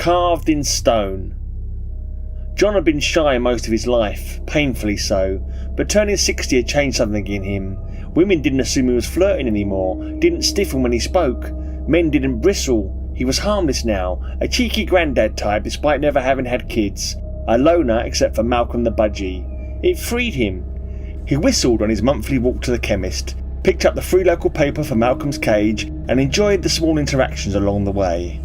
carved in stone. John had been shy most of his life, painfully so, but turning 60 had changed something in him. Women didn't assume he was flirting anymore, didn't stiffen when he spoke. Men didn't bristle. He was harmless now, a cheeky granddad type despite never having had kids. A loner except for Malcolm the Budgie. It freed him. He whistled on his monthly walk to the chemist, picked up the free local paper for Malcolm's cage, and enjoyed the small interactions along the way.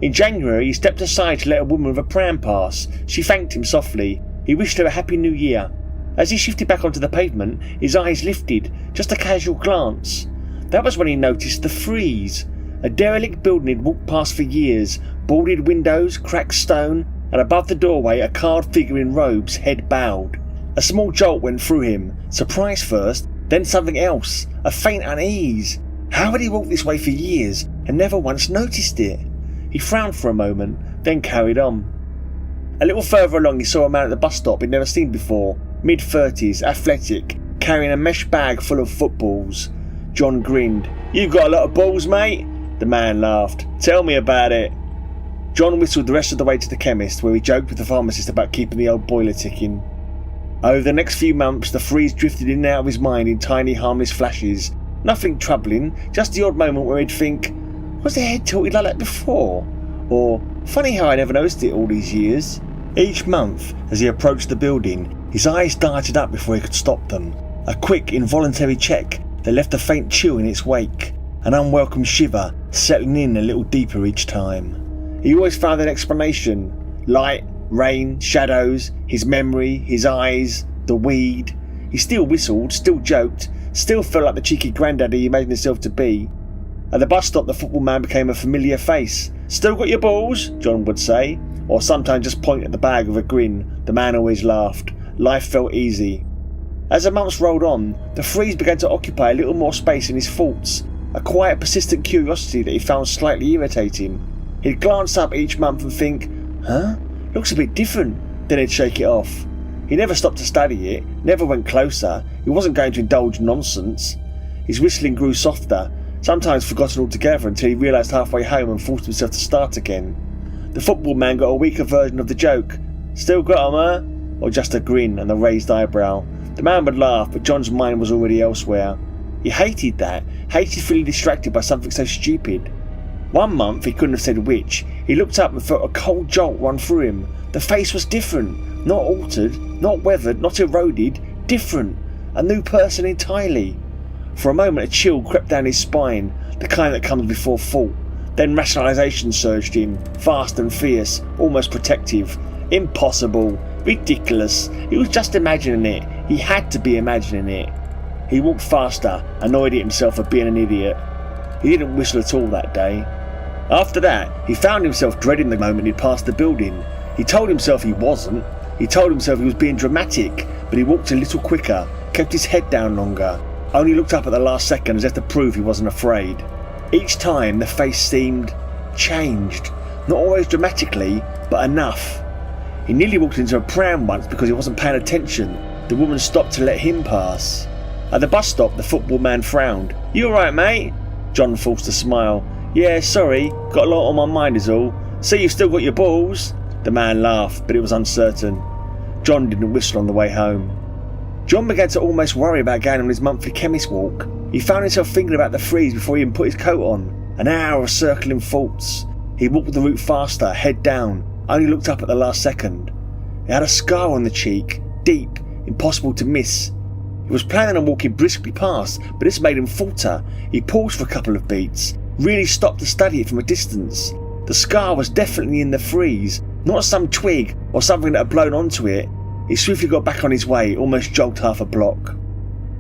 In January, he stepped aside to let a woman with a pram pass. She thanked him softly. He wished her a happy new year. As he shifted back onto the pavement, his eyes lifted, just a casual glance. That was when he noticed the frieze. A derelict building he'd walked past for years, boarded windows, cracked stone, and above the doorway a carved figure in robes, head bowed. A small jolt went through him, surprise first, then something else, a faint unease. How had he walked this way for years and never once noticed it? He frowned for a moment, then carried on. A little further along he saw a man at the bus stop he'd never seen before, mid-30s, athletic, carrying a mesh bag full of footballs. John grinned. "You got a lot of balls, mate?" The man laughed. "Tell me about it." John whistled the rest of the way to the chemist, where he joked with the pharmacist about keeping the old boiler ticking. Over the next few months the frieze drifted in and out of his mind in tiny harmless flashes. Nothing troubling, just the odd moment where he'd think, "Was their head tilted like that before?" Or, "Funny how I never noticed it all these years." Each month, as he approached the building, his eyes darted up before he could stop them. A quick, involuntary check that left a faint chill in its wake, an unwelcome shiver settling in a little deeper each time. He always found an explanation. Light, rain, shadows, his memory, his eyes, the weed. He still whistled, still joked, still felt like the cheeky granddaddy he imagined himself to be. At the bus stop the football man became a familiar face. "Still got your balls?" John would say, or sometimes just point at the bag with a grin. The man always laughed. Life felt easy. As the months rolled on, the frieze began to occupy a little more space in his thoughts, a quiet persistent curiosity that he found slightly irritating. He'd glance up each month and think, "Huh? Looks a bit different," then he'd shake it off. He never stopped to study it, never went closer. He wasn't going to indulge nonsense. His whistling grew softer, sometimes forgotten altogether until he realised halfway home and forced himself to start again. The football man got a weaker version of the joke. "Still got 'em, huh?" Or just a grin and a raised eyebrow. The man would laugh, but John's mind was already elsewhere. He hated that, hated feeling distracted by something so stupid. One month, he couldn't have said which, he looked up and felt a cold jolt run through him. The face was different, not altered, not weathered, not eroded, different, a new person entirely. For a moment a chill crept down his spine, the kind that comes before thought. Then rationalisation surged in, fast and fierce, almost protective. Impossible, ridiculous, he was just imagining it, he had to be imagining it. He walked faster, annoyed at himself for being an idiot. He didn't whistle at all that day. After that, he found himself dreading the moment he'd passed the building. He told himself he wasn't. He told himself he was being dramatic, but he walked a little quicker, kept his head down longer, only looked up at the last second as if to prove he wasn't afraid. Each time the face seemed changed, not always dramatically, but enough. He nearly walked into a pram once because he wasn't paying attention. The woman stopped to let him pass. At the bus stop the football man frowned. "You alright, mate?" John forced a smile. "Yeah, sorry, got a lot on my mind is all. See, you've still got your balls." The man laughed, but it was uncertain. John didn't whistle on the way home. John began to almost worry about going on his monthly chemist walk. He found himself thinking about the frieze before he even put his coat on. An hour of circling thoughts. He walked the route faster, head down, only looked up at the last second. He had a scar on the cheek, deep, impossible to miss. He was planning on walking briskly past, but this made him falter. He paused for a couple of beats, really stopped to study it from a distance. The scar was definitely in the frieze, not some twig or something that had blown onto it. He swiftly got back on his way, almost jogged half a block.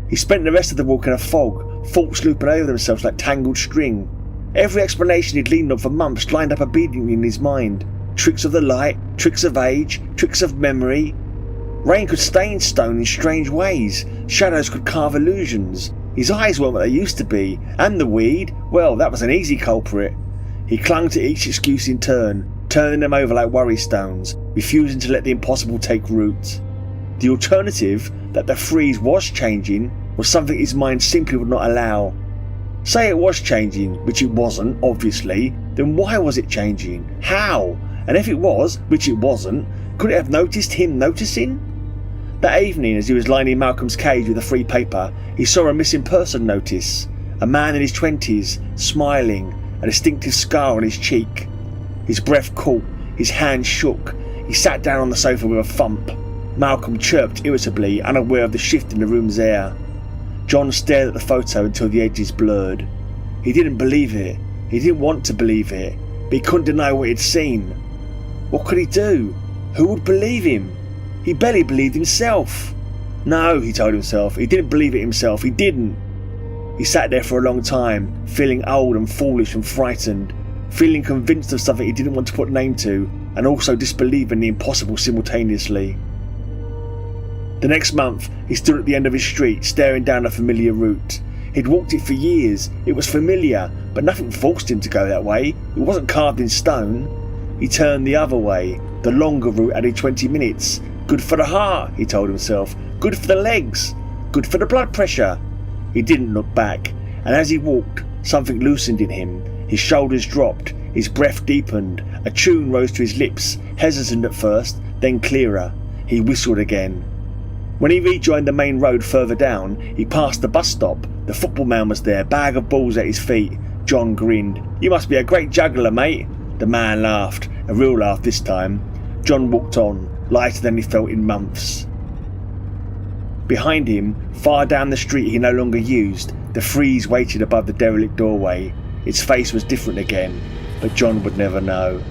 He spent the rest of the walk in a fog, thoughts looping over themselves like tangled string. Every explanation he'd leaned on for months lined up obediently in his mind. Tricks of the light, tricks of age, tricks of memory. Rain could stain stone in strange ways. Shadows could carve illusions. His eyes weren't what they used to be. And the weed, well, that was an easy culprit. He clung to each excuse in turn, turning them over like worry stones, refusing to let the impossible take root. The alternative, that the frieze was changing, was something his mind simply would not allow. Say it was changing, which it wasn't, obviously, then why was it changing? How? And if it was, which it wasn't, could it have noticed him noticing? That evening, as he was lying in Malcolm's cage with a free paper, he saw a missing person notice. A man in his 20s, smiling, a distinctive scar on his cheek. His breath caught, his hand shook. He sat down on the sofa with a thump. Malcolm chirped irritably, unaware of the shift in the room's air. John stared at the photo until the edges blurred. He didn't believe it. He didn't want to believe it, but he couldn't deny what he'd seen. What could he do? Who would believe him? He barely believed himself. No, he told himself, he didn't believe it himself, he didn't. He sat there for a long time, feeling old and foolish and frightened, feeling convinced of something he didn't want to put a name to, and also disbelieving the impossible simultaneously. The next month, he stood at the end of his street, staring down a familiar route. He'd walked it for years, it was familiar, but nothing forced him to go that way, it wasn't carved in stone. He turned the other way, the longer route added 20 minutes. Good for the heart, he told himself, good for the legs, good for the blood pressure. He didn't look back, and as he walked, something loosened in him. His shoulders dropped, his breath deepened, a tune rose to his lips, hesitant at first, then clearer. He whistled again. When he rejoined the main road further down, he passed the bus stop. The football man was there, bag of balls at his feet. John grinned. "You must be a great juggler, mate." The man laughed, a real laugh this time. John walked on, lighter than he felt in months. Behind him, far down the street he no longer used, the frieze waited above the derelict doorway. Its face was different again, but John would never know.